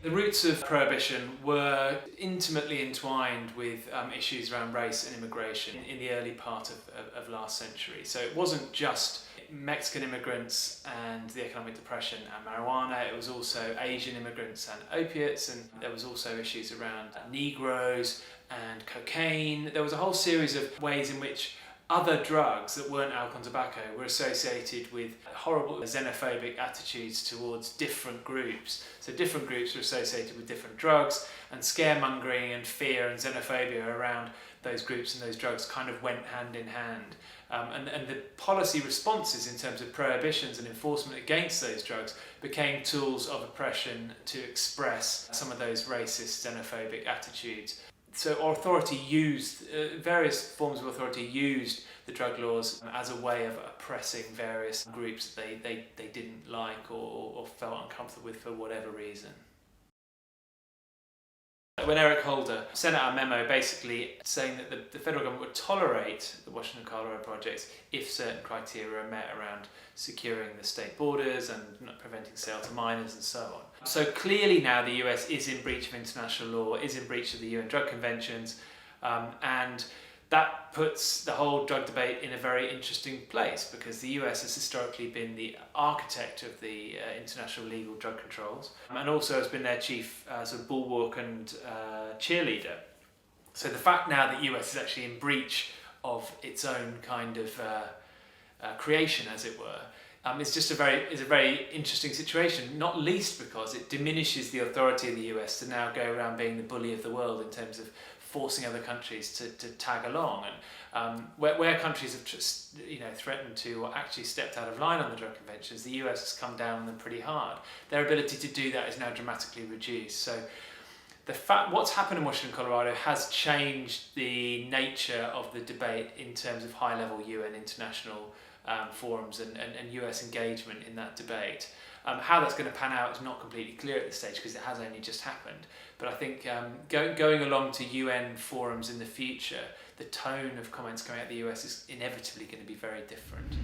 The roots of prohibition were intimately entwined with issues around race and immigration in the early part of last century. So it wasn't just Mexican immigrants and the economic depression and marijuana, it was also Asian immigrants and opiates, and there was also issues around Negroes and cocaine. There was a whole series of ways in which other drugs that weren't alcohol and tobacco were associated with horrible xenophobic attitudes towards different groups. So different groups were associated with different drugs, and scaremongering and fear and xenophobia around those groups and those drugs kind of went hand in hand. And the policy responses in terms of prohibitions and enforcement against those drugs became tools of oppression to express some of those racist, xenophobic attitudes. So authority used, various forms of authority used the drug laws as a way of oppressing various groups that they didn't like or felt uncomfortable with for whatever reason. When Eric Holder sent out a memo basically saying that the federal government would tolerate the Washington Colorado projects if certain criteria are met around securing the state borders and not preventing sale to minors and so on. So clearly now the US is in breach of international law, is in breach of the UN drug conventions, and that puts the whole drug debate in a very interesting place, because the US has historically been the architect of the international legal drug controls, and also has been their chief sort of bulwark and cheerleader. So the fact now that the US is actually in breach of its own kind of creation, as it were, is just a very interesting situation, not least because it diminishes the authority of the US to now go around being the bully of the world in terms of forcing other countries to tag along, and where countries have just threatened to or actually stepped out of line on the drug conventions, the US has come down on them pretty hard. Their ability to do that is now dramatically reduced. So what's happened in Washington, Colorado has changed the nature of the debate in terms of high-level UN international forums and US engagement in that debate. How that's going to pan out is not completely clear at this stage because it has only just happened. But I think going along to UN forums in the future, the tone of comments coming out of the US is inevitably going to be very different.